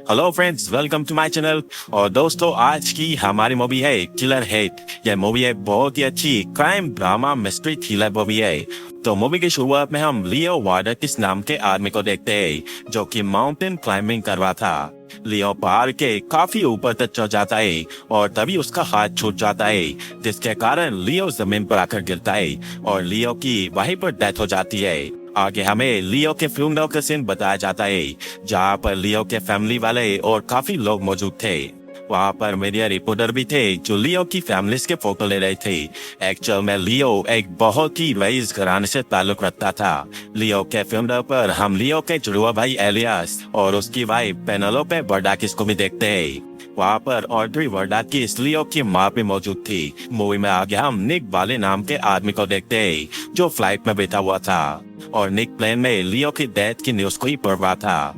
Hello friends, welcome to my channel. और दोस्तों, आज की हमारी मूवी है किलर हेट। यह मूवी है बहुत ही अच्छी crime drama mystery thriller movie है। तो मूवी की शुरुआत में हम लियो वार्डकिस नाम के आदमी को देखते हैं जो कि माउंटेन क्लाइंबिंग कर रहा था। लियो पहाड़ के काफी ऊपर तक चढ़ जाता है और तभी उसका हाथ छूट जाता है, जिसके कारण लियो जमीन पर आकर गिरता है और लियो की वहीं पर डेथ हो जाती है। आगे हमें लियो के फ्यूनरल का सीन बताया जाता है, जहाँ पर लियो के फैमिली वाले और काफी लोग मौजूद थे। वहाँ पर मीडिया रिपोर्टर भी थे जो लियो की फैमिली के फोटो ले रहे थे। एक्चुअल में लियो एक बहुत ही रईस घराने से ताल्लुक रखता था। लियो के फ्यूनरल पर हम लियो के जुड़वा भाई एलियास और उसकी वाइफ पेनेलोपे वर्डाकिस को भी देखते हैं। वहाँ पर ऑड्री वर्डाकिस लियो की माँ भी मौजूद थी। मूवी में आगे हम निक बाले नाम के आदमी को देखते हैं जो फ्लाइट में बैठा हुआ था और निक प्लेन में लियो की डेथ की न्यूज को ही पढ़ रहा था।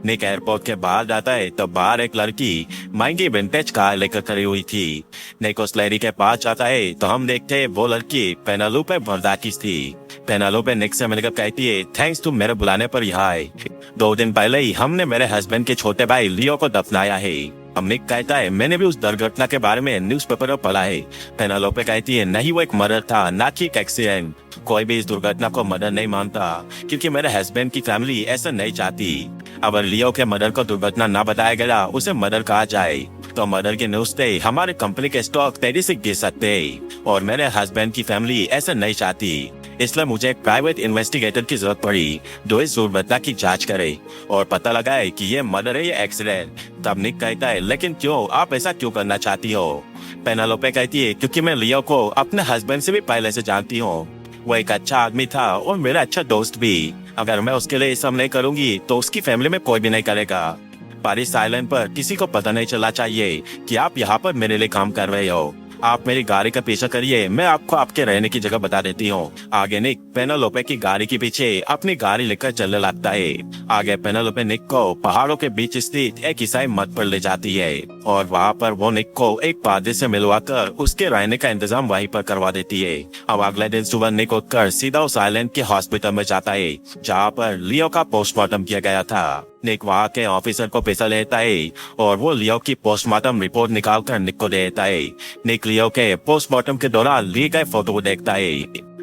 निक एयरपोर्ट के बाहर जाता है तो बाहर एक लड़की महंगी विंटेज कार लेकर खड़ी हुई थी। निक उस लड़की के पास जाता है तो हम देखते हैं वो लड़की पेनेलोपे वर्डाकिस थी। पेनेलोपे निक से मिलकर कहती है, थैंक्स टू मेरे बुलाने पर यहाँ आए। 2 दिन पहले ही हमने मेरे हस्बैंड के छोटे भाई लियो को दफनाया है। अब निक कहता है, मैंने भी उस दुर्घटना के बारे में न्यूज़पेपर में पढ़ा है। पेनेलोपे कहती है, नहीं, वो एक मर्डर था, ना कि एक एक्सीडेंट। कोई भी इस दुर्घटना को मर्डर नहीं मानता क्योंकि मेरे हस्बैंड की फैमिली ऐसा नहीं चाहती। अगर लियो के मर्डर को दुर्घटना ना बताया गया, उसे मर्डर कहा जाए तो मर्डर के न्यूज से हमारे कंपनी के स्टॉक तेजी से गिर सकते हैं और मेरे हस्बैंड की फैमिली ऐसा नहीं चाहती। इसलिए मुझे एक प्राइवेट इन्वेस्टिगेटर की जरूरत पड़ी जो इस दुर्घटना की जांच करे और पता लगाए कि ये मर्डर है या एक्सीडेंट। तब निक कहता है, लेकिन क्यों, आप ऐसा क्यों करना चाहती हो? पेनेलोपे कहती है, क्योंकि मैं लियो को अपने हस्बैंड से भी पहले से जानती हूँ। वो एक अच्छा आदमी था और मेरा अच्छा दोस्त भी। अगर मैं उसके लिए ये सब नहीं करूंगी तो उसकी फैमिली में कोई भी नहीं करेगा। पर इस आइलैंड पर किसी को पता नहीं चलना चाहिए कि आप यहाँ पर मेरे लिए काम कर रहे हो। आप मेरी गाड़ी का पीछा करिए, मैं आपको आपके रहने की जगह बता देती हूँ। आगे निक पेनेलोपे की गाड़ी के पीछे अपनी गाड़ी लेकर चलने लगता है। आगे पेनेलोपे निक को पहाड़ों के बीच स्थित एक ईसाई मठ पर ले जाती है और वहाँ पर वो निक को एक पादरी से मिलवाकर उसके रहने का इंतजाम वहीं पर करवा देती है। अब अगले दिन सुबह निक उठकर सीधा उस आइलैंड के हॉस्पिटल में जाता है जहाँ पर लियो का पोस्टमार्टम किया गया था। निक वहाँ के ऑफिसर को पैसा लेता है और वो लियो की पोस्टमार्टम रिपोर्ट निकाल कर निक को देता है। निक लियो के पोस्टमार्टम के दौरान लिए गए फोटो को देखता है।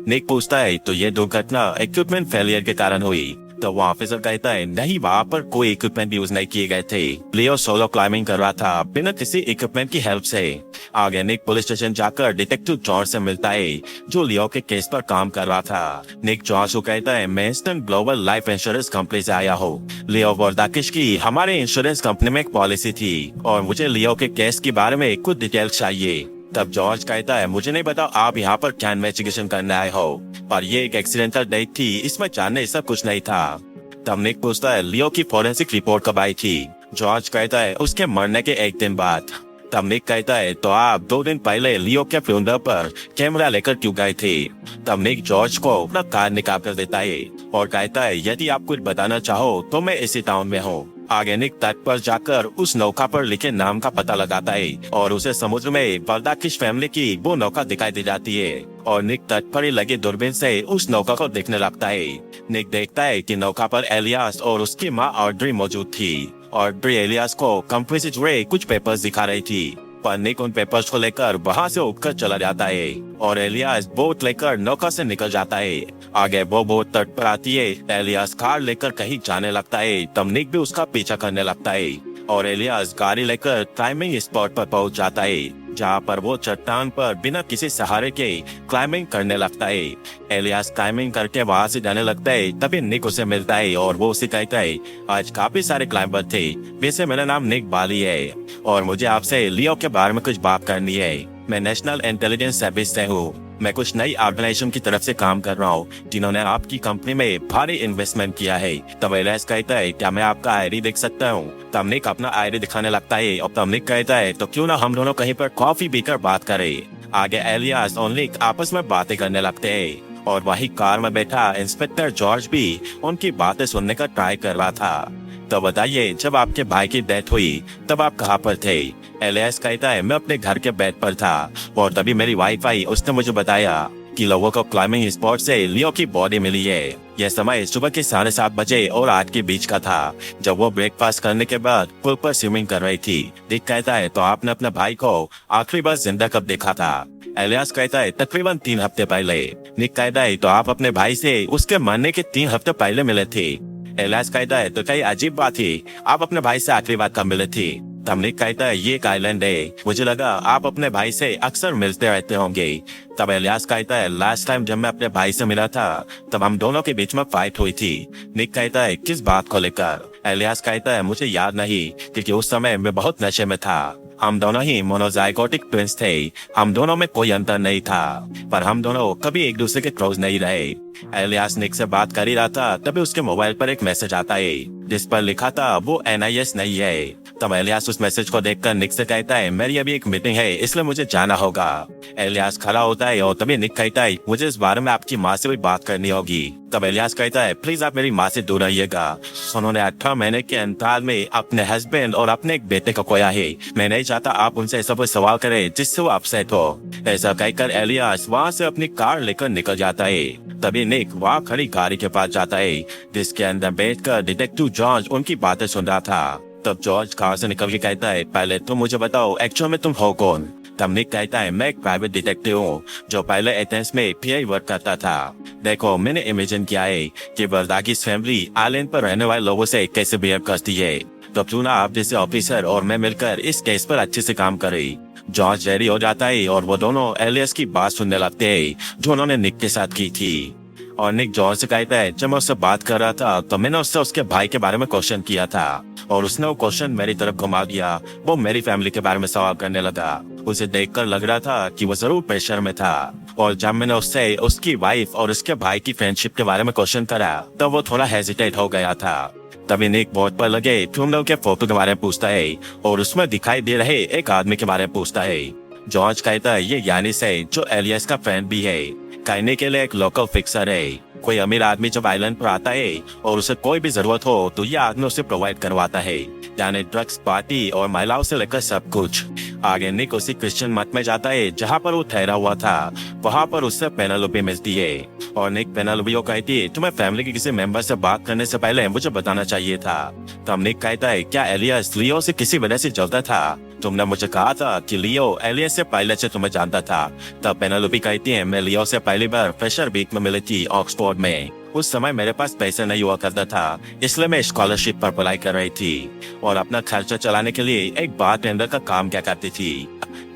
निक पूछता है, तो ये दुर्घटना इक्विपमेंट फेलियर के कारण हुई? तो वो ऑफिसर कहता है, नहीं, वहाँ पर कोई इक्विपमेंट यूज नहीं किए गए थे। लियो सोलो क्लाइंबिंग कर रहा था बिना किसी इक्विपमेंट की हेल्प से। आगे निक पुलिस स्टेशन जाकर डिटेक्टिव जॉर्ज से मिलता है जो लियो के केस पर काम कर रहा था। निक जॉर्ज को कहता है, मैं eastern global life insurance company से आया हूँ। लियो वर्डाकिस की हमारे इंश्योरेंस कंपनी में एक पॉलिसी थी और मुझे लियो के केस के बारे में कुछ डिटेल्स चाहिए। तब जॉर्ज कहता है, मुझे नहीं पता आप यहाँ पर क्या इन्वेस्टिगेशन करने आए हो, पर ये एक एक्सीडेंटल डेथ थी, इसमें जानने सब कुछ नहीं था। तब निक पूछता है, लियो की फोरेंसिक रिपोर्ट कब आई थी? जॉर्ज कहता है, उसके मरने के 1 दिन बाद। तब निक कहता है, तो आप 2 दिन पहले लियो के फ्यूनरल पर कैमरा लेकर क्यों गए थे? तब निक जॉर्ज को अपना कार्ड निकाल कर देता है और कहता है, यदि आप कुछ बताना चाहो तो मैं इसी टाउन में हूँ। आगे निक तट पर जाकर उस नौका पर लिखे नाम का पता लगाता है और उसे समुद्र में वर्डाकिस फैमिली की वो नौका दिखाई दे जाती है और निक तट पर ही लगे दूरबीन से उस नौका को देखने लगता है। निक देखता है कि नौका पर एलियास और उसकी माँ ऑड्री मौजूद थी। ऑड्री एलियास को कंपनी से जुड़े कुछ पेपर्स दिखा रही थी, पर निक उन पेपर्स को लेकर वहाँ से उठकर चला जाता है और एलियास बोट लेकर नौका से निकल जाता है। आगे वो बोट तट पर आती है। एलियास कार लेकर कहीं जाने लगता है, तब निक भी उसका पीछा करने लगता है और एलियास गाड़ी लेकर क्लाइंबिंग स्पॉट पर पहुंच जाता है जहाँ पर वो चट्टान पर बिना किसी सहारे के क्लाइंबिंग करने लगता है। एलियास क्लाइंबिंग करके वहाँ से जाने लगता है, तभी निक उसे मिलता है और वो उसे कहता है, आज काफी सारे क्लाइंबर थे, वैसे मेरा नाम निक बाली है और मुझे आपसे लियो के बारे में कुछ बात करनी है। मैं नेशनल इंटेलिजेंस सर्विस से हूँ। मैं कुछ नई ऑर्गेनाइजेशन की तरफ से काम कर रहा हूँ जिन्होंने आपकी कंपनी में भारी इन्वेस्टमेंट किया है। तब एलियास कहता है, क्या मैं आपका आईडी देख सकता हूँ? तब निक अपना आईडी दिखाने लगता है और तब निक कहता है, तो क्यों ना हम दोनों कहीं पर कॉफी पीकर बात करें। आगे एलियास और निक आपस में बातें करने लगते हैं और वही कार में बैठा इंस्पेक्टर जॉर्ज भी उनकी बातें सुनने का ट्राई कर रहा था। तो बताइए, जब आपके भाई की डेथ हुई तब आप कहाँ पर थे? एलियास कहता है, मैं अपने घर के बेड पर था और तभी मेरी वाइफ आई, उसने मुझे बताया कि लोगों को क्लाइंबिंग स्पॉट से लियो की बॉडी मिली है यह समय सुबह के 7:30 बजे और 8 के बीच का था, जब वो ब्रेकफास्ट करने के बाद पुल पर स्विमिंग कर रही थी। निक कहता है, तो आपने अपने भाई को आखिरी बार जिंदा कब देखा था? एलियास कहता है, तकरीबन 3 हफ्ते पहले। निक कहता है, तो आप अपने भाई से उसके मरने के 3 हफ्ते पहले मिले थे। एलियास कहता है, तो कई अजीब बात थी, आप अपने भाई से आखिरी बार कब मिले थे? तब निक कहता है, ये एक आइलैंड है, मुझे लगा आप अपने भाई से अक्सर मिलते रहते होंगे। तब एलियास कहता है, लास्ट टाइम जब मैं अपने भाई से मिला था तब हम दोनों के बीच में फाइट हुई थी। निक कहता है, किस बात को लेकर? एलियास कहता है, मुझे याद नहीं, क्योंकि उस समय मैं बहुत नशे में था। हम दोनों ही मोनोजाइगोटिक ट्विंस थे, हम दोनों में कोई अंतर नहीं था, पर हम दोनों कभी एक दूसरे के क्लोज नहीं रहे। एलियास निक से बात कर ही रहा था, तभी उसके मोबाइल पर एक मैसेज आता है जिस पर लिखा था वो NIS नहीं है। तब एलियास उस मैसेज को देखकर निक से कहता है, मेरी अभी एक मीटिंग है, इसलिए मुझे जाना होगा। एलियास खड़ा होता है और तभी निक कहता है, मुझे इस बारे में आपकी माँ से भी बात करनी होगी। तब एलियास कहता है, प्लीज आप मेरी माँ से दूर रहिएगा। उन्होंने 18 महीने के अंतराल में अपने हस्बैंड और अपने एक बेटे को खोया है। मैं नहीं चाहता आप उनसे ऐसा कोई सवाल करें जिससे वो अपसेट हो। ऐसा कहकर एलियास वहाँ से अपनी कार लेकर निकल जाता है। तभी निक वहाँ खड़ी गाड़ी के पास जाता है जिसके अंदर बैठकर डिटेक्टिव जॉर्ज उनकी बातें सुन रहा था। तब जॉर्ज कार से निकल के कहता है, पहले तुम मुझे बताओ एक्चुअल में तुम हो कौन? तब निक कहता है, मैं एक प्राइवेट डिटेक्टिव हूँ जो पहले एथेंस में PI वर्क करता था। देखो, मैंने इमेजिन किया है कि वर्दाकिस फैमिली आइलैंड पर रहने वाले लोगों से कैसे बिहेव करती है। तो चुना आप जैसे ऑफिसर और मैं मिलकर इस केस पर अच्छे से काम करें। जॉर्ज रेडी हो जाता है और वो दोनों एलियस की बात सुनने लगते हैं जो उन्होंने निक के साथ की थी। और निक जॉर्ज से कहता है, जब मैं उससे बात कर रहा था तो मैंने उससे उसके भाई के बारे में क्वेश्चन किया था और उसने वो क्वेश्चन मेरी तरफ घुमा दिया। वो मेरी फैमिली के बारे में सवाल करने लगा। उसे देखकर लग रहा था कि वो जरूर प्रेशर में था। और जब मैंने उससे उसकी वाइफ और उसके भाई की फ्रेंडशिप के बारे में क्वेश्चन करा तब वो थोड़ा हेजिटेट हो गया था। तभी निक बोर्ड पर लगे तुम लोग के फोटो के बारे में पूछता है और उसमें दिखाई दे रहे एक आदमी के बारे में पूछता है। जॉर्ज कहता है, ये यानिस है जो एलियस का फ्रेंड भी है, कहने के लिए एक लोकल फिक्सर है। कोई अमीर आदमी जब आइलैंड पर आता है और उसे कोई भी जरूरत हो तो ये आदमी उसे प्रोवाइड करवाता है, यानी ड्रग्स, पार्टी और महिलाओं से लेकर सब कुछ। आगे निक उसी क्रिश्चियन मत में जाता है जहाँ पर वो ठहरा हुआ था। वहाँ पर उससे पेनेलोपी मिलती है और निक पेनेलोपी को कहती है, तुम्हें फैमिली के किसी मेंबर से बात करने से पहले मुझे बताना चाहिए था। तब निक कहता है, क्या एलियस लियो से किसी वजह से जलता था? तुमने मुझे कहा था कि लियो एलियस से पहले से तुम्हें जानता था। तब पेनेलोपी कहती है, मैं लियो से पहली बार फ्रेशर वीक में मिली थी ऑक्सफोर्ड में। उस समय मेरे पास पैसे नहीं हुआ करता था, इसलिए मैं स्कॉलरशिप पर अप्लाई कर रही थी और अपना खर्चा चलाने के लिए एक बारटेंडर का काम किया करती थी।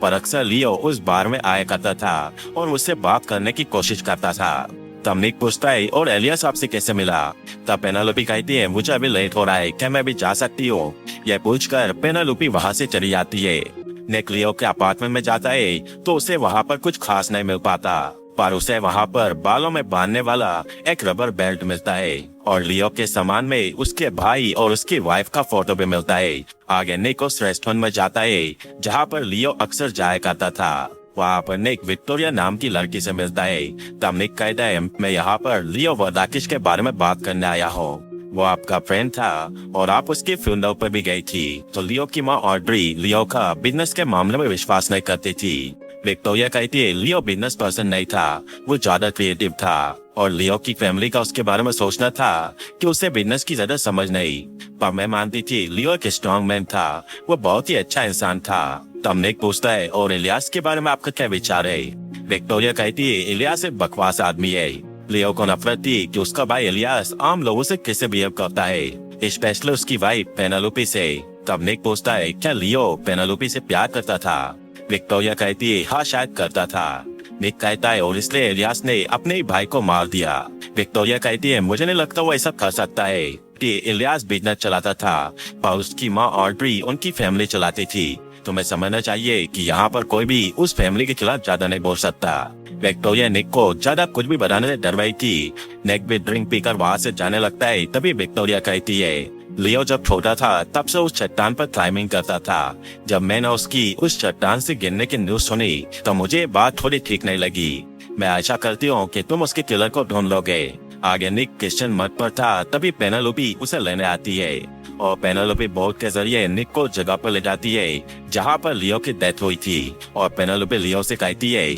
पर अक्सर लियो उस बार में आया करता था और उससे बात करने की कोशिश करता था। तब निक पूछता है, और एलियस आपसे कैसे मिला? तब पेनेलोपी कहती है, मुझे अभी लेट हो रहा है, क्या मैं भी जा सकती हूँ? यह पूछकर पेनेलोपी वहाँ से चली जाती है। निक लियो के अपार्टमेंट में जाता है तो उसे वहाँ पर कुछ खास नहीं मिल पाता, पर उसे वहाँ पर बालों में बांधने वाला एक रबर बेल्ट मिलता है और लियो के सामान में उसके भाई और उसकी वाइफ का फोटो भी मिलता है। आगे निक उस रेस्टोरेंट में जाता है जहाँ पर लियो अक्सर जाया करता था। वहाँ पर निक विक्टोरिया नाम की लड़की से मिलता है। तब निक कहता है, मैं यहाँ पर लियो वर्दाकिस के बारे में बात करने आया हूँ। वो आपका फ्रेंड था और आप उसके फ्यूनरल पर भी गई थी। तो लियो की माँ ऑड्री लियो का बिजनेस के मामले में विश्वास नहीं करती थी। विक्टोरिया कहती है, लियो बिजनेस पर्सन नहीं था, वो ज्यादा क्रिएटिव था और लियो की फैमिली का उसके बारे में सोचना था कि उसे बिजनेस की ज्यादा समझ नहीं। पर मैं मानती थी लियो एक स्ट्रॉन्ग मैन था, वो बहुत ही अच्छा इंसान था। तब निक पूछता है, और इलियास के बारे में आपका क्या विचार है? विक्टोरिया कहती है, इलियास एक बकवास आदमी है। लियो को नफरत थी कि उसका भाई इलियास आम लोगों से कैसे बिहेव करता है, स्पेशली उसकी वाइफ पेनेलोपी से। तब निक पूछता है, क्या लियो पेनेलोपी से प्यार करता था? विक्टोरिया कहती है, हाँ शायद करता था। निक कहता है, और इसलिए इलियास ने अपने ही भाई को मार दिया। विक्टोरिया कहती है, मुझे नहीं लगता वो ऐसा कर सकता है कि इलियास बिजनेस चलाता था पर उसकी माँ ऑड्री उनकी फैमिली चलाती थी। तुम्हें समझना चाहिए कि यहाँ पर कोई भी उस फैमिली के खिलाफ ज्यादा नहीं बोल सकता। विक्टोरिया निक को ज्यादा कुछ भी बताने से डर रही थी। निक भी ड्रिंक पीकर वहाँ से जाने लगता है। तभी विक्टोरिया कहती है, लियो जब छोटा था तब से उस चट्टान पर क्लाइंबिंग करता था। जब मैंने उसकी उस चट्टान से गिरने की न्यूज सुनी तो मुझे बात थोड़ी ठीक नहीं लगी। मैं आशा करती हूँ कि तुम उसके किलर को ढूंढ लोगे। आगे निक क्रिश्चियन मत पर था। तभी पेनेलोपी उसे लेने आती है और पेनेलोपी बोट के जरिए निक को जगह पर ले जाती है जहाँ पर लियो की डेथ हुई थी। और पेनेलोपी लियो से कहती है,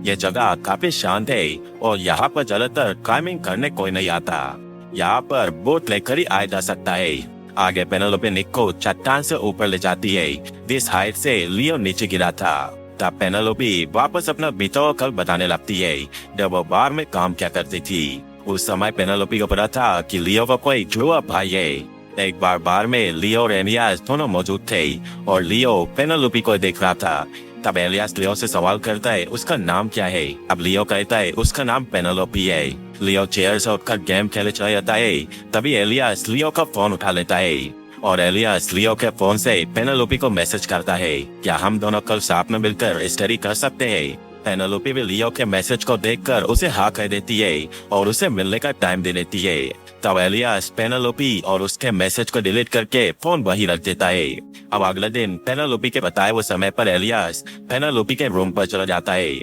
ये जगह काफी शांत है और यहाँ पर ज्यादातर क्लाइंबिंग करने कोई नहीं आता। यहाँ पर बोट लेकर ही आया जा सकता है। आगे पेनेलोपे निक को चट्टान से ऊपर ले जाती है। जिस हाइट से लियो नीचे गिरा था। तब पेनेलोपे वापस अपना बीता हुआ कल बताने लगती है जब वो बार में काम क्या करती थी। उस समय पेनेलोपे को पता था कि लियो का कोई जुड़वा भाई है। एक बार में लियो और एलियास दोनों मौजूद थे और लियो पेनेलोपे को देख रहा था। तब एलियास लियो से सवाल करता है उसका नाम क्या है। अब लियो कहता है उसका नाम पेनेलोपे है। लियो चेयर से उठकर गेम खेले चला जाता है। तभी एलियास लियो का फोन उठा लेता है और एलियास लियो के फोन से पेनेलोपे को मैसेज करता है क्या हम दोनों कल साथ में मिलकर स्टडी कर सकते हैं। पेनेलोपे भी लियो के मैसेज को देखकर उसे हाँ कह देती है और उसे मिलने का टाइम दे देती है। तब एलियास पेनेलोपे और उसके मैसेज को डिलीट करके फोन वहीं रख देता है। अब अगले दिन पेनेलोपे के बताए हुए समय पर एलियास पेनेलोपे के रूम पर चला जाता है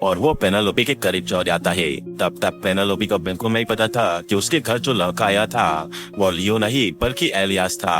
और वो पेनेलोपे के करीब चढ़ जाता है। तब तक पेनेलोपे को बिल्कुल नहीं पता था कि उसके घर जो लड़का आया था वो लियो नहीं बल्कि एलियास था।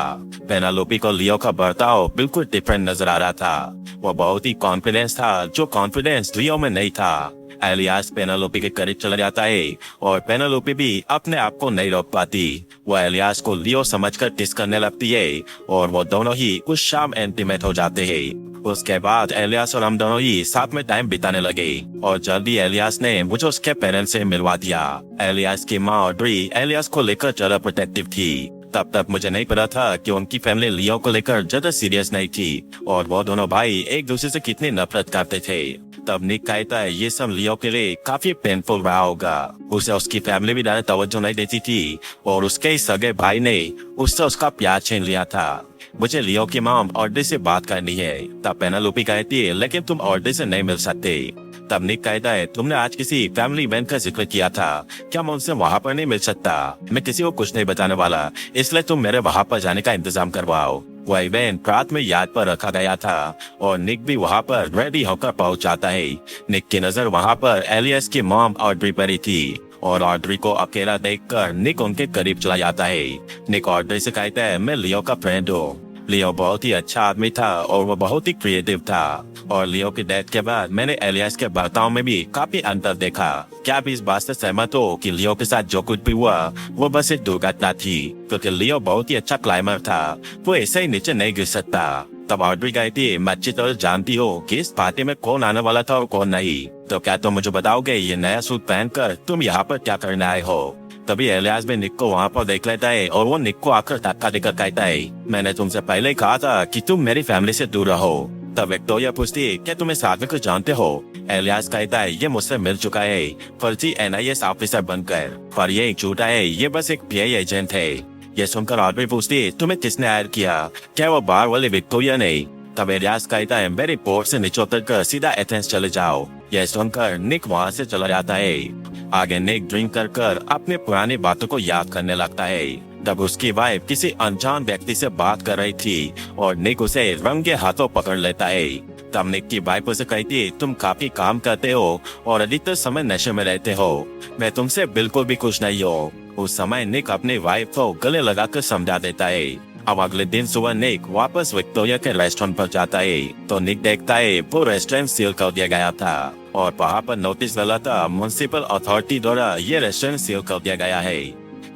पेनेलोपे को लियो का बर्ताव बिल्कुल डिफरेंट नजर आ रहा था। वो बहुत ही कॉन्फिडेंस था जो कॉन्फिडेंस लियो में नहीं था। एलियास पेनेलोपे के करीब चला जाता है और पेनेलोपे भी अपने आप को नहीं रोक पाती। वो एलियास को लियो समझकर किस करने लगती है और वो दोनों ही उस शाम इंटीमेट हो जाते हैं। उसके बाद एलियास और हम दोनों ही साथ में टाइम बिताने लगे और जल्दी एलियास ने मुझे उसके पेरेंट्स से मिलवा दिया। एलियास की माँ ऑड्री एलियास को लेकर ज्यादा प्रोटेक्टिव थी। तब तक मुझे नहीं पता था कि उनकी फैमिली लियो को लेकर ज्यादा सीरियस नहीं थी और वो दोनों भाई एक दूसरे से कितनी नफरत करते थे। तब निक कहता है ये सब लियो के लिए काफी पेनफुल रहा होगा। उसे उसकी फैमिली भी ज्यादा तवज्जो नहीं देती थी और उसके सगे भाई ने उससे उसका प्यार छीन लिया था। मुझे लियो की मॉम ऑड्री से बात करनी है। तब पेनेलोपे कहती है लेकिन तुम ऑड्री से नहीं मिल सकते। तब निक कहता है तुमने आज किसी फैमिली इवेंट का जिक्र किया था, क्या मैं उनसे वहाँ पर नहीं मिल सकता। मैं किसी को कुछ नहीं बताने वाला, इसलिए तुम मेरे वहाँ पर जाने का इंतजाम करवाओ। वह इवेंट रात में याद पर रखा गया था और निक भी वहाँ पर रेडी होकर पहुँच जाता है। निक की नजर वहाँ पर एलियास की मॉम ऑड्री पर ही थी और ऑड्री को अकेला देखकर निक उनके करीब चला जाता है। निक ऑड्री से कहता है मैं लियो का फ्रेंड हूँ। लियो बहुत ही अच्छा आदमी था और वो बहुत ही क्रिएटिव था और लियो की डेथ के बाद मैंने एलियास के बर्ताव में भी काफी अंतर देखा। क्या आप इस बात से सहमत हो कि लियो के साथ जो कुछ भी हुआ वो बस एक दुर्घटना थी, क्योंकि लियो बहुत ही अच्छा क्लाइंबर था, वो ऐसे ही नीचे नहीं गिर सकता। तब ऑड्री कहती है मैं अच्छी तरह जानती हो कि इस पार्टी में कौन आने वाला था और कौन नहीं, तो क्या तुम मुझे बताओगे ये नया सूट पहनकर तुम यहाँ पर क्या करने आए हो। तभी एलियास भी निक को वहाँ पर देख लेता है और वो निक को आकर धक्का देकर कहता है मैंने तुमसे पहले कहा था कि तुम मेरी फैमिली से दूर रहो। तब विक्टोरिया पूछती है क्या तुम इस आदमी को जानते हो। एलियास कहता है ये मुझसे मिल चुका है फर्जी NIS ऑफिसर बनकर, पर ये एक झूठा है, ये बस एक PI एजेंट है। ये सुनकर ऑड्री पूछती है तुम्हें किसने हायर किया, क्या वो बार वाले विक्टोरिया ने। तब एलियास कहता है मेरे पोर्ट से नीचे उतर कर सीधा एथेंस चले जाओ। यह सुनकर निक वहाँ से चला जाता है। आगे निक ड्रिंक कर अपने पुरानी बातों को याद करने लगता है। तब उसकी वाइफ किसी अनजान व्यक्ति से बात कर रही थी और निक उसे रंगे हाथों पकड़ लेता है। तब निक की वाइफ उसे कहती है तुम काफी काम करते हो और अधिकतर समय नशे में रहते हो, मैं तुमसे बिल्कुल भी खुश नहीं हो। उस समय निक अपनी वाइफ को गले लगाकर समझा देता है। अब अगले दिन सुबह निक वापस विक्टोरिया के रेस्टोरेंट पर जाता है तो निक देखता है वो रेस्टोरेंट सील कर दिया गया था और वहाँ पर नोटिस लगा था म्युनिसिपल अथॉरिटी द्वारा ये रेस्टोरेंट सील कर दिया गया है।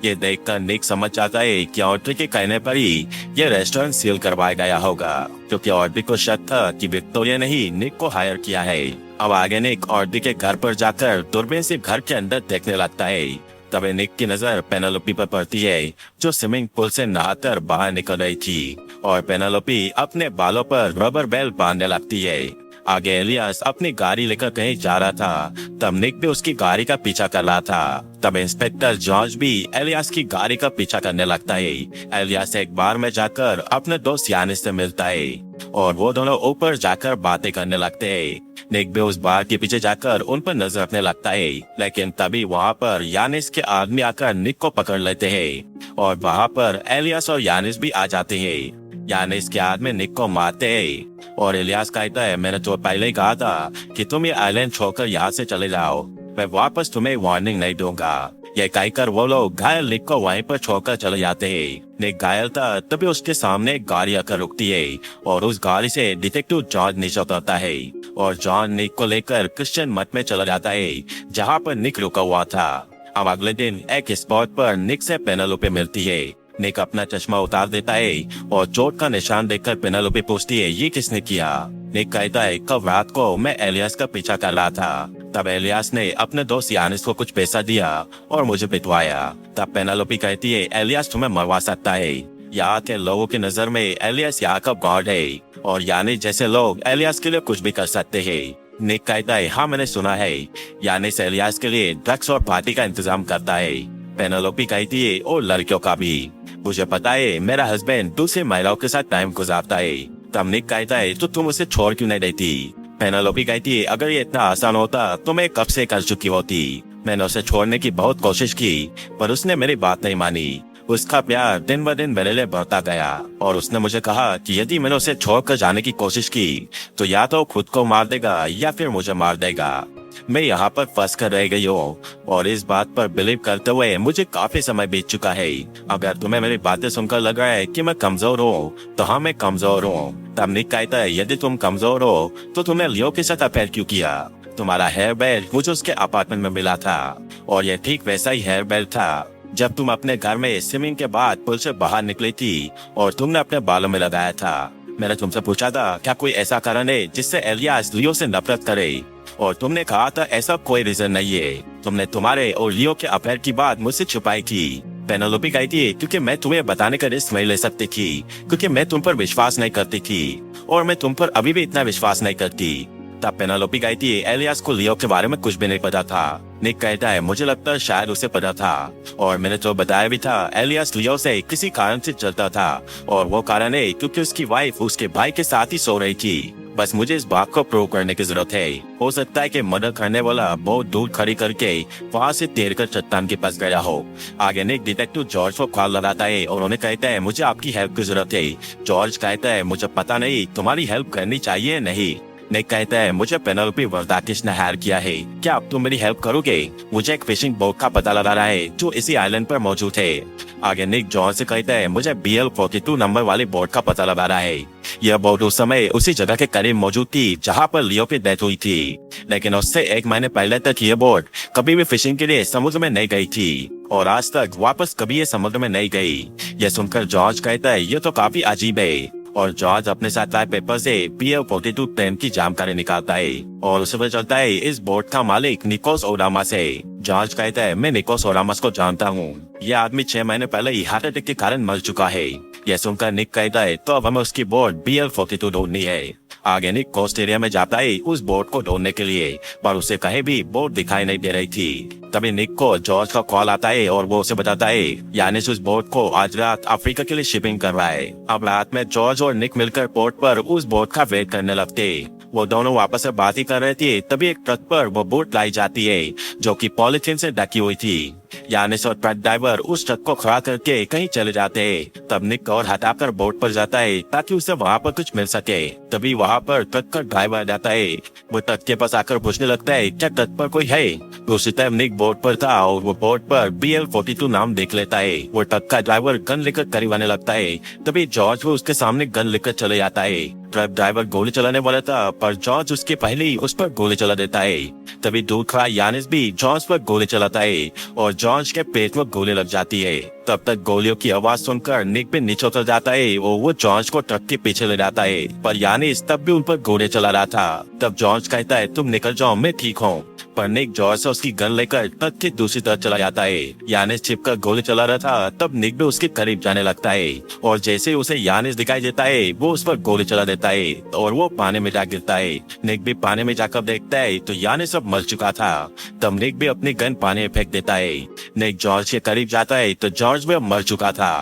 ये देखकर निक समझ जाता है कि ऑड्री के कहने पर ही ये रेस्टोरेंट सील करवाया गया होगा, क्योंकि ऑड्री को शक था कि विक्टोरिया ने ही निक को हायर किया है। अब आगे निक ऑड्री के घर पर जाकर दूरबीन से घर के अंदर देखने लगता है। तभी निक की नजर पेनेलोपे पर पड़ती है जो स्विमिंग पूल से नहाकर बाहर निकल रही थी और पेनेलोपे अपने बालों पर रबर बैंड बांधने लगती है। आगे एलियास अपनी गाड़ी लेकर कहीं जा रहा था, तब निक भी उसकी गाड़ी का पीछा कर रहा था। तब इंस्पेक्टर जॉर्ज भी एलियास की गाड़ी का पीछा करने लगता है। एलियास एक बार में जाकर अपने दोस्त यानिस से मिलता है और वो दोनों ऊपर जाकर बातें करने लगते हैं। निक भी उस बार के पीछे जाकर उन पर नजर रखने लगता है, लेकिन तभी वहाँ पर यानिस के आदमी आकर निक को पकड़ लेते हैं और वहाँ पर एलियास और यानिस भी आ जाते हैं। यानिस के आदमी निक को मारते हैं और एलियास कहता है मैंने तो पहले ही कहा था कि तुम ये आइलैंड छोड़कर यहाँ से चले जाओ, मैं वापस तुम्हें वार्निंग नहीं दूंगा। ये कहकर वो लोग घायल निक को वहीं पर छोड़कर चले जाते हैं। निक घायल था तभी उसके सामने एक गाड़ी आकर रुकती है और उस गाड़ी से डिटेक्टिव जॉर्ज नीचे उतरता है और जॉन निक को लेकर क्रिश्चियन मत में चला जाता है जहाँ पर निक रुका हुआ था। अब अगले दिन एक स्पॉट पर निक से पेनेलोपे मिलती है। निक अपना चश्मा उतार देता है और चोट का निशान देखकर पेनेलोपे पूछती है ये किसने किया। निक कहता है कल रात को मैं एलियास का पीछा कर रहा था, तब एलियास ने अपने दोस्त यानिस को कुछ पैसा दिया और मुझे पिटवाया। तब पेनेलोपे कहती है एलियास तुम्हें मरवा सकता है। यहाँ के लोगों की नजर में एलियास यहाँ का गॉड है और यानिस जैसे लोग एलियास के लिए कुछ भी कर सकते हैं। निक कहता है हाँ मैंने सुना है यानिस एलियास के लिए ड्रग्स और पार्टी का इंतजाम करता है। पेनेलोपे कहती है और लड़कियों का भी। मुझे पता है मेरा हस्बैंड दूसरे महिलाओं के साथ टाइम गुजारता है। तब निक कहता है तो तुम उसे छोड़ क्यों नहीं देती। पेनेलोपे कहती है अगर ये इतना आसान होता तो मैं कब से कर चुकी होती। मैंने उसे छोड़ने की बहुत कोशिश की पर उसने मेरी बात नहीं मानी। उसका प्यार दिन ब दिन मेरे लिए बढ़ता गया और उसने मुझे कहा कि यदि मैंने उसे छोड़कर जाने की कोशिश की तो या तो खुद को मार देगा या फिर मुझे मार देगा। मैं यहाँ पर फंस कर रह गई हूँ और इस बात पर बिलीव करते हुए मुझे काफी समय बीत चुका है। अगर तुम्हें मेरी बातें सुनकर लग रहा है कि मैं कमजोर हूँ तो हाँ मैं कमजोर हूँ। तब निक कहता है यदि तुम कमजोर हो तो तुमने लियो के साथ अफेयर क्यों किया। तुम्हारा हेयर बेल्ट मुझे उसके अपार्टमेंट में मिला था और यह ठीक वैसा ही हेयर बेल्ट था जब तुम अपने घर में स्विमिंग के बाद पुल से बाहर निकली थी और तुमने अपने बालों में लगाया था। मैंने तुमसे पूछा था क्या कोई ऐसा कारण है जिससे एलियास लियो से नफरत करे और तुमने कहा था ऐसा कोई रीजन नहीं है। तुमने तुम्हारे और लियो के अफेयर की बात मुझसे छुपाई थी। पेनेलोपे कहती है क्योंकि मैं तुम्हें बताने का रिस्क नहीं ले सकती थी, क्योंकि मैं तुम पर विश्वास नहीं करती थी और मैं तुम पर अभी भी इतना विश्वास नहीं करती। तब पेनेलोपे कहती है एलियास को लियो के बारे में कुछ भी नहीं पता था। निक कहता है मुझे लगता है शायद उसे पता था और मैंने तो बताया भी था एलियास लियो से किसी कारण से चलता था और वो कारण है क्योंकि उसकी वाइफ उसके भाई के साथ ही सो रही थी। बस मुझे इस बात को प्रूव करने की जरूरत है। हो सकता है कि मर्डर करने वाला बहुत दूर खड़ी करके वहाँ से तैरकर चट्टान के पास गया हो। आगे निक डिटेक्टिव जॉर्ज को कॉल लगाता है और उन्हें कहता है मुझे आपकी हेल्प की जरूरत है। जॉर्ज कहता है मुझे पता नहीं तुम्हारी हेल्प करनी चाहिए नहीं। निक कहता है मुझे पेनेलोपे वर्दाकिस ने हायर किया है, क्या अब तुम मेरी हेल्प करोगे। मुझे एक फिशिंग बोट का पता लगा रहा है जो इसी आइलैंड पर मौजूद है। आगे निक जॉर्ज से कहता है मुझे BL-42 नंबर वाली बोट का पता लगा रहा है। यह बोट उस समय उसी जगह के करीब मौजूद थी जहाँ पर लियो की डेथ हुई थी, लेकिन उससे 1 महीने पहले तक यह बोट कभी भी फिशिंग के लिए समुद्र में नहीं गई थी और आज तक वापस कभी ये समुद्र में नहीं गई। यह सुनकर जॉर्ज कहता है यह तो काफी अजीब है और जॉर्ज अपने साथ लाए पेपर से BL-42 प्लेन की जानकारी निकालता है और उसे पता चलता है इस बोट का मालिक निकोस ओडामास है। जॉर्ज कहता है मैं निकोस ओडामास को जानता हूँ, यह आदमी 6 महीने पहले ही हार्ट अटैक के कारण मर चुका है। यह सुनकर निक कहता है तो अब हमें उसकी बोट BL-42 ढूंढनी है। आगे निक कोस्ट एरिया में जाता है उस बोट को ढूंढने के लिए, पर उसे कहीं भी बोट दिखाई नहीं दे रही थी। तभी निक को जॉर्ज का कॉल आता है और वो उसे बताता है यानिस उस बोट को आज रात अफ्रीका के लिए शिपिंग कर रहा है। अब रात में जॉर्ज और निक मिलकर पोर्ट पर उस बोट का वेट करने लगते। वो दोनों वापस से बात ही कर रहे थे तभी एक ट्रक पर वो बोट लाई जाती है जो कि पॉलिथीन से ढकी हुई थी। यानिस और ट्रक ड्राइवर उस ट्रक को खड़ा करके कहीं चले जाते हैं। तब निक और हटाकर बोट पर जाता है ताकि उसे वहाँ पर कुछ मिल सके। तभी वहाँ पर ट्रक का ड्राइवर आ जाता है। वो ट्रक के पास आकर पूछने लगता है क्या ट्रक पर कोई है। दूसरी तरफ निक बोट पर था और वो बोट पर BL-42 नाम देख लेता है। वो ट्रक का ड्राइवर गन लेकर करीब आने लगता है। तभी जॉर्ज वो उसके सामने गन लेकर चले जाता है। ट्रक ड्राइवर गोली चलाने वाला था पर जॉर्ज उसके पहले ही उस पर गोली चला देता है। तभी दूर खड़ा यानिस भी जॉर्ज पर गोली चलाता है और जॉर्ज के पेट में गोली लग जाती है। तब तक गोलियों की आवाज सुनकर निक भी नीचे उतर जाता है और वो जॉर्ज को ट्रक के पीछे ले जाता है, पर यानिस तब भी उन पर गोली चला रहा था। तब जॉर्ज कहता है तुम निकल जाओ मैं ठीक हूँ, पर निक जॉर्ज से उसकी गन लेकर ट्रक की दूसरी तरफ चला जाता है। यानिस छिपकर गोली चला रहा था तब निक भी उसके करीब जाने लगता है और जैसे ही उसे यानिस दिखाई देता है वो उस पर गोली चला देता है और वो पानी में जा गिरता है। निक भी पानी में जाकर देखता है तो यानिस अब मर चुका था। तब निक भी अपनी गन पानी में फेंक देता है। निक जॉर्ज के करीब जाता है तो जॉर्ज भी अब मर चुका था।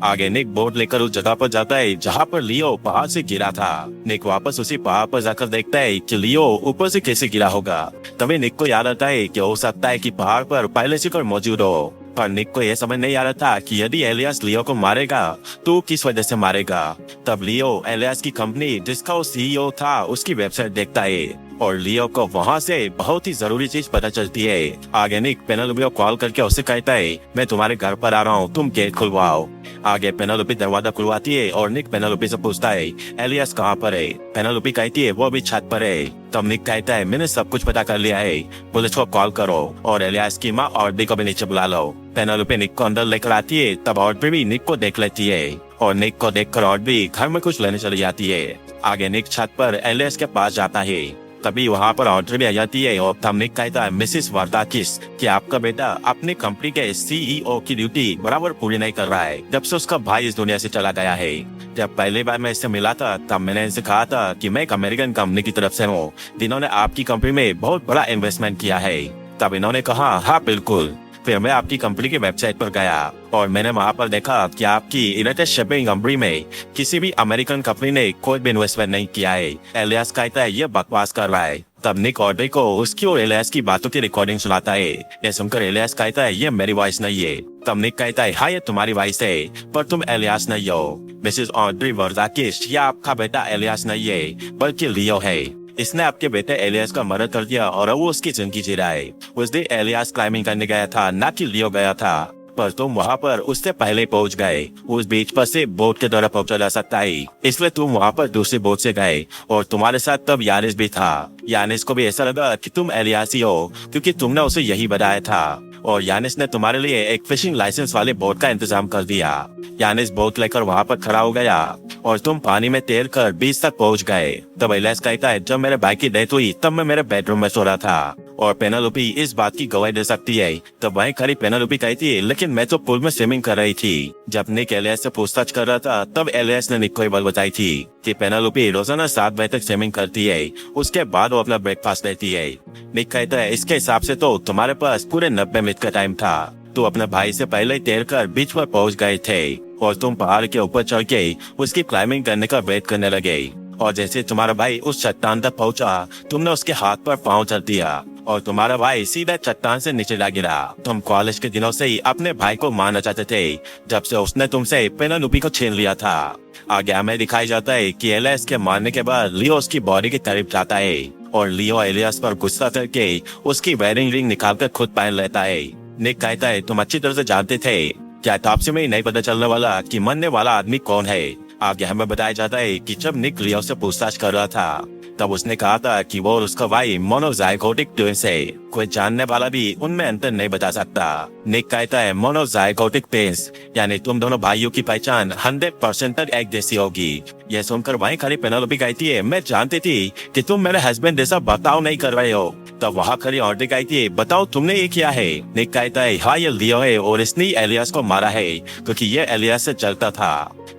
आगे निक बोट लेकर उस जगह पर जाता है जहाँ पर लियो पहाड़ से गिरा था। निक वापस उसी पहाड़ पर जाकर देखता है कि लियो ऊपर से कैसे गिरा होगा। तभी निक को याद आता है कि हो सकता है कि पहाड़ पर पहले से कोई मौजूद हो, पर निक को यह समझ नहीं आ रहा था कि यदि एलियास लियो को मारेगा तो किस वजह से मारेगा। तब लियो एलियास की कंपनी जिसका वो CEO था उसकी वेबसाइट देखता है और लियो को वहाँ से बहुत ही जरूरी चीज पता चलती है। आगे निक पेनेलोपी को कॉल करके उससे कहता है मैं तुम्हारे घर पर आ रहा हूँ, तुम गेट खुलवाओ। आगे पेनेलोपी दरवाजा खुलवाती है और निक पेनेलोपी से पूछता है एलियास कहाँ पर है। पेनेलोपी कहती है वो भी छत पर है। तब निक कहता है मैंने सब कुछ पता कर लिया है, पुलिस को कॉल करो और एलियास की माँ ऑड्री को भी नीचे बुला लो। पेनेलोपी निक को अंदर लेकर आती है। तब ऑड्री भी निक को देख लेती है और निक को देखकर ऑड्री घर में कुछ लेने चली जाती है। आगे निक छत पर एलियास के पास जाता है। तभी वहाँ पर ऑड्री भी आ जाती है और तब निक कहता है मिसेस वार्दाकिस कि आपका बेटा अपनी कंपनी के सीईओ की ड्यूटी बराबर पूरी नहीं कर रहा है जब से उसका भाई इस दुनिया से चला गया है। जब पहली बार मैं इससे मिला था तब मैंने इनसे कहा था कि मैं एक अमेरिकन कंपनी की तरफ से हूँ जिन्होंने आपकी कंपनी में बहुत बड़ा इन्वेस्टमेंट किया है। तब इन्होंने कहा हाँ बिल्कुल। फिर मैं आपकी कंपनी की वेबसाइट पर गया और मैंने वहाँ पर देखा कि आपकी यूनाइटेड शिपिंग कंपनी में किसी भी अमेरिकन कंपनी ने कोई भी इन्वेस्टमेंट नहीं किया है। एलियास कहता है ये बकवास कर रहा है। तब निक ऑड्री को उसकी और एलियास की बातों की रिकॉर्डिंग सुनाता है। यह सुनकर एलियास कहता है ये मेरी वॉइस नहीं है। तब निक कहता है हाँ ये तुम्हारी वॉइस है पर तुम एलियास नहीं हो। मिसेस ऑड्री वार्दाकिस ये आपका बेटा एलियास नहीं है बल्कि लियो है। इसने आपके बेटे एलियास का मर्डर कर दिया और अब वो उसकी जिंदगी जी रहा है। उस दिन एलियास क्लाइंबिंग करने गया था ना कि लियो गया था, पर तुम वहाँ पर उससे पहले पहुँच गए। उस बीच पर से बोट के द्वारा पहुंचा जा सकता है, इसलिए तुम वहाँ पर दूसरी बोट से गए और तुम्हारे साथ तब यानिस भी था। यानिस को भी ऐसा लगा कि तुम एलियास ही हो क्योंकि तुमने उसे यही बताया था और यानिस ने तुम्हारे लिए एक फिशिंग लाइसेंस वाले बोट का इंतजाम कर दिया। यानिस बोट लेकर वहाँ पर खड़ा हो गया और तुम पानी में तैर कर बीच तक पहुँच गए। तब एलियास कहता है जब मेरे भाई की डेथ हुई तब मैं मेरे बेडरूम में सो रहा था और पेनेलोपी इस बात की गवाही दे सकती है। तब वहीं खड़ी पेनेलोपी कहती है लेकिन मैं तो पूल में स्विमिंग कर रही थी। जब निक एलियास से पूछताछ कर रहा था तब एलियास ने निक को ये बात बताई थी कि पेनेलोपी रोजाना 7 बजे तक स्विमिंग करती है, उसके बाद वो अपना ब्रेकफास्ट लेती है। निक कहता है इसके हिसाब से तो तुम्हारे पास पूरे 90 मिनट का टाइम था। तो अपने भाई से पहले ही तैर कर बीच पर पहुँच गए थे और तुम पहाड़ के ऊपर चढ़ के उसकी क्लाइंबिंग करने का वेट करने लगे और जैसे तुम्हारा भाई उस चट्टान तक पहुंचा तुमने उसके हाथ पर पांव चल दिया और तुम्हारा भाई सीधा चट्टान से नीचे जा गिरा। तुम कॉलेज के दिनों से ही अपने भाई को मारना चाहते थे जब से उसने तुमसे पेनेलोपी को छीन लिया था। आगे हमें दिखाई जाता है कि एलियास के मारने के बाद लियो उसकी बॉडी के करीब जाता है और लियो एलियास पर गुस्सा करके उसकी वेडिंग रिंग निकालकर खुद पहन लेता है। निक कहता है तुम अच्छी तरह से जानते थे, क्या तापसी में नहीं पता चलने वाला कि मरने वाला आदमी कौन है। आगे हमें बताया जाता है कि जब निक लियो से पूछताछ कर रहा था तब उसने कहा था कि वो और उसका भाई मोनोजाइगोटिक ट्विंस है। कोई जानने वाला भी उनमें अंतर नहीं बता सकता। निक कहता है मोनोजाइगोटिक ट्विंस यानी तुम दोनों भाइयों की पहचान 100% तक एक जैसी होगी। यह सुनकर वहीं खड़ी पेनेलोपी कहती है मैं जानती थी कि तुम मेरे हस्बैंड जैसा बर्ताव नहीं कर रहे हो। तब वहाँ खड़ी ऑड्री कहती है बताओ तुमने ये किया है। निक कहता है हाँ ये लियो है और इसने एलियास को मारा है क्योंकि ये एलियास से चलता था।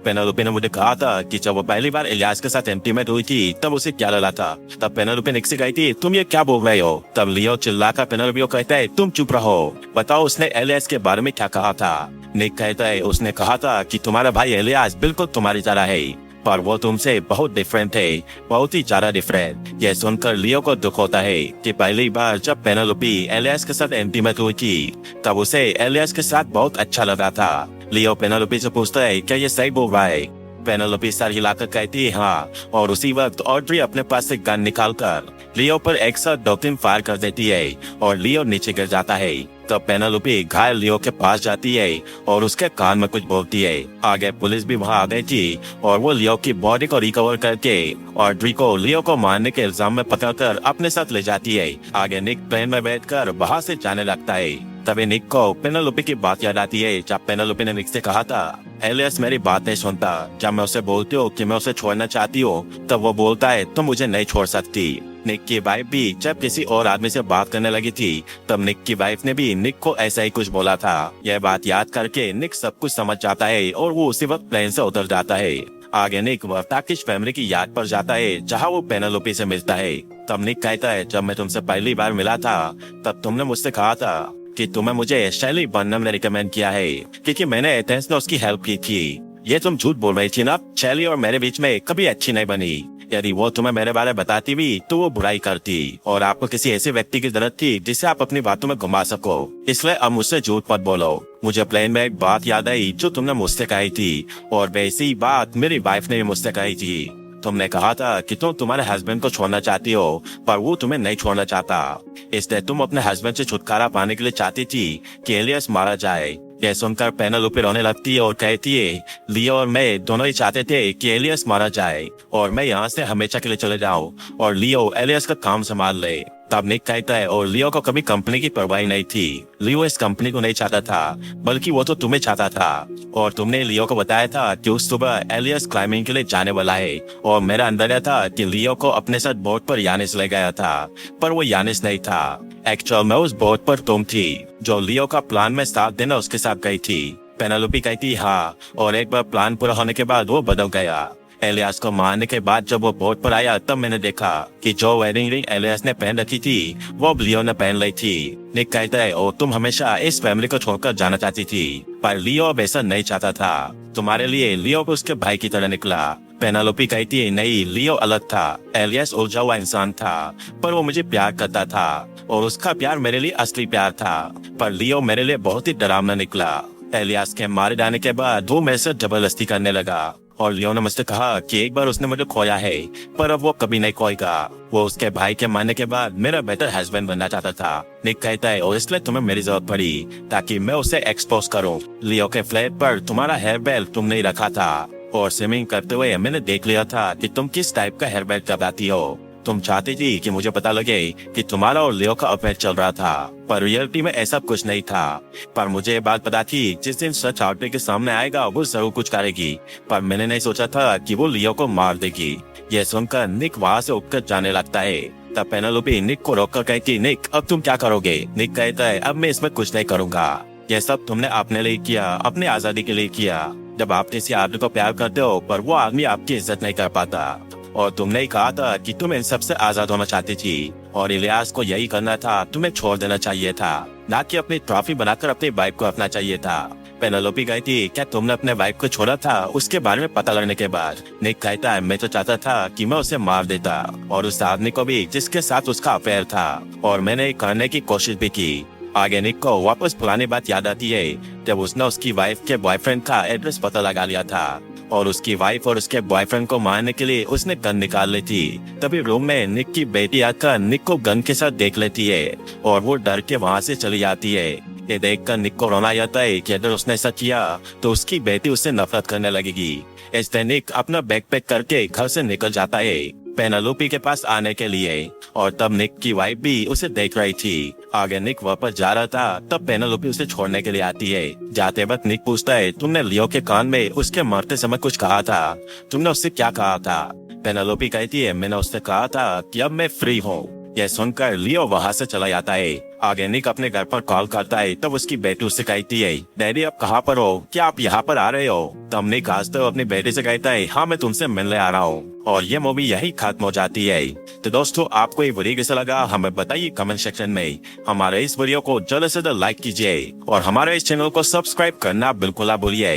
पेनेलोपी ने मुझे कहा था कि जब वो पहली बार एलियास के साथ इंटीमेट हुई थी तब उसे क्या लगा था। तब पेनेलोपी निक से कहती है तुम ये क्या बोल रहे हो। तब लियो चिल्लाकर पेनेलोपी को कहता है तुम चुप रहो, बताओ उसने एलियास के बारे में क्या कहा था। निक कहता है उसने कहा था कि तुम्हारा भाई एलियास बिल्कुल तुम्हारी तरह है पर वो तुमसे बहुत डिफरेंट है, बहुत ही ज्यादा डिफरेंट। यह सुनकर लियो को दुख होता है कि पहली बार जब पेनेलोपी एलियास के साथ इंटीमेट हुई थी तब उसे एलियास के साथ बहुत अच्छा लगा था। लियो पेनेलोपी से पूछता है क्या ये सही बोल रहा है। पेनेलोपी सर हिलाकर कहती है हाँ और उसी वक्त ऑड्री अपने पास से गन निकालकर लियो पर एक साथ 2-3 फायर कर देती है और लियो नीचे गिर जाता है। तब पेनेलोपी घायल लियो के पास जाती है और उसके कान में कुछ बोलती है। आगे पुलिस भी वहाँ आ गई थी और वो लियो की बॉडी को रिकवर करके ऑड्री को लियो को मारने के इल्जाम में पकड़कर अपने साथ ले जाती है। आगे निक प्लेन में बैठकर वहाँ से जाने लगता है। तभी निक को पेनेलोपी की बात याद आती है जब पेनेलोपी ने निक से कहा था एलियास मेरी बात नहीं सुनता, जब मैं उसे बोलती हूँ कि मैं उसे छोड़ना चाहती हूँ तब वो बोलता है तुम मुझे नहीं छोड़ सकती। निक की वाइफ भी जब किसी और आदमी से बात करने लगी थी तब निक की वाइफ ने भी निक को ऐसा ही कुछ बोला था। यह बात याद करके निक सब कुछ समझ जाता है और वो उसी वक्त प्लेन से उतर जाता है। आगे निक वार्दाकिस फैमिली की याद पर जाता है जहाँ वो पेनेलोपी से मिलता है। तब निक कहता है जब मैं तुमसे पहली बार मिला था तब तुमने मुझसे कहा था कि तुम्हें मुझे शैली बर्नम ने रिकमेंड किया है क्योंकि मैंने एथेंस में उसकी हेल्प की थी। ये तुम झूठ बोल रही थी ना, शैली और मेरे बीच में कभी अच्छी नहीं बनी। यदि वो तुम्हें मेरे बारे में बताती भी तो वो बुराई करती और आपको किसी ऐसे व्यक्ति की जरूरत थी जिसे आप अपनी बातों में घुमा सको, इसलिए अब मुझसे झूठ मत बोलो। मुझे प्लेन में एक बात याद आई जो तुमने मुझसे कही थी और वैसी बात मेरी वाइफ ने भी मुझसे कही थी। तुमने कहा था कि तुम तुम्हारे हस्बैंड को छोड़ना चाहती हो पर वो तुम्हें नहीं छोड़ना चाहता, इसलिए तुम अपने हस्बैंड से छुटकारा पाने के लिए चाहती थी कि एलियस मारा जाए। यह सुनकर पेनेलोपी रोने लगती है और कहती है लियो और मैं दोनों ही चाहते थे कि एलियस मारा जाए और मैं यहाँ से हमेशा के लिए चले जाऊं और लियो एलियस का काम संभाल ले। तब निक कहता है और लियो को कभी कंपनी की परवाह नहीं थी। लियो इस कंपनी को नहीं चाहता था बल्कि वो तो तुम्हें चाहता था और तुमने लियो को बताया था कि उस सुबह एलियस क्लाइंबिंग के लिए जाने वाला है और मेरा अंदाजा था कि लियो को अपने साथ बोट पर यानिस ले गया था पर वो यानिस नहीं था। एक्चुअल में उस बोट पर तुम थी जो लियो का प्लान में साथ देना उसके साथ गई थी। पेनेलोपी कहती हाँ और एक बार प्लान पूरा होने के बाद वो बदल गया। एलियस को मारने के बाद जब वो बोट पर आया तब मैंने देखा कि जो वेडिंग रिंग एलियस ने पहन रखी थी वो लियो ने पहन ली थी। निक कहता है और तुम हमेशा इस फैमिली को छोड़कर जाना चाहती थी पर लियो अब ऐसा नहीं चाहता था। तुम्हारे लिए लियो भी उसके भाई की तरह निकला। पेनेलोपी कहती है नहीं, लियो अलग था। एलियस उलझा हुआ इंसान था पर वो मुझे प्यार करता था और उसका प्यार मेरे लिए असली प्यार था पर लियो मेरे लिए बहुत ही डरावना निकला। एलियस के मारे जाने के बाद वो मेरे से जबरदस्ती करने लगा और लियो ने मुझसे कहा कि एक बार उसने मुझे खोया है पर अब वो कभी नहीं खोएगा। वो उसके भाई के मारने के बाद मेरा बेटर हस्बैंड बनना चाहता था। निक कहता है और इसलिए तुम्हें मेरी जरूरत पड़ी ताकि मैं उसे एक्सपोज करूं। लियो के फ्लैट पर तुम्हारा हेयर बेल्ट तुमने ही रखा था और स्विमिंग करते हुए मैंने देख लिया था कि तुम किस टाइप का हेयर बेल्ट लगाती हो। तुम चाहती थी कि मुझे पता लगे कि तुम्हारा और लियो का अफेयर चल रहा था पर रियलिटी में ऐसा कुछ नहीं था। पर मुझे ये बात पता थी जिस दिन सच आउटले के सामने आएगा वो जरूर कुछ करेगी पर मैंने नहीं सोचा था कि वो लियो को मार देगी। यह सुनकर निक वहाँ से उठकर जाने लगता है। तब पेनेलोपी निक को रोककर कहती निक अब तुम क्या करोगे। निक कहता है अब मैं इसमें कुछ नहीं करूंगा, यह सब तुमने अपने लिए किया, अपनी आजादी के लिए किया। जब आप किसी आदमी को प्यार करते हो पर वो आदमी आपकी इज्जत नहीं कर पाता और तुमने ही कहा था कि तुम इन सबसे आजाद होना चाहती थी और इलियास को यही करना था, तुम्हें छोड़ देना चाहिए था ना कि अपनी ट्रॉफी बनाकर अपनी वाइफ को अपना चाहिए था। पेनेलोपी कहती क्या तुमने अपने वाइफ को छोड़ा था उसके बारे में पता लगने के बाद। निक कहता है मैं तो चाहता था कि मैं उसे मार देता और उस आदमी को भी जिसके साथ उसका अफेयर था और मैंने करने की कोशिश भी की। आगे निक को वापस पुरानी बात याद आती है जब उसने उसकी वाइफ के बॉयफ्रेंड का एड्रेस पता लगा लिया था और उसकी वाइफ और उसके बॉयफ्रेंड को मारने के लिए उसने गन निकाल ली थी। तभी रूम में निक की बेटी आकर निक को गन के साथ देख लेती है और वो डर के वहाँ से चली जाती है। ये देखकर निक को रोना आता है कि अगर उसने ऐसा किया तो उसकी बेटी उससे नफरत करने लगेगी। इसलिए निक अपना बैग पैक करके घर से निकल जाता है पेनेलोपी के पास आने के लिए और तब निक की वाइफ भी उसे देख रही थी। आगे निक वापस जा रहा था तब पेनेलोपी उसे छोड़ने के लिए आती है। जाते वक्त निक पूछता है तुमने लियो के कान में उसके मरते समय कुछ कहा था, तुमने उससे क्या कहा था। पेनेलोपी कहती है मैंने उससे कहा था कि अब मैं फ्री हूँ। यह सुनकर लियो वहाँ से चला जाता है। आगे निक अपने घर पर कॉल करता है तब उसकी बेटी उससे कहती है डैडी आप कहाँ पर हो, क्या आप यहाँ पर आ रहे हो। तब निक हंसते हुए अपनी बेटी से कहता है हाँ मैं तुमसे मिलने आ रहा हूँ और ये मूवी यही खत्म हो जाती है। तो दोस्तों आपको ये वीडियो कैसा लगा हमें बताइए कमेंट सेक्शन में। हमारे इस वीडियो को जल्द से जल्द लाइक कीजिए और हमारे इस चैनल को सब्सक्राइब करना बिल्कुल ना भूलिए।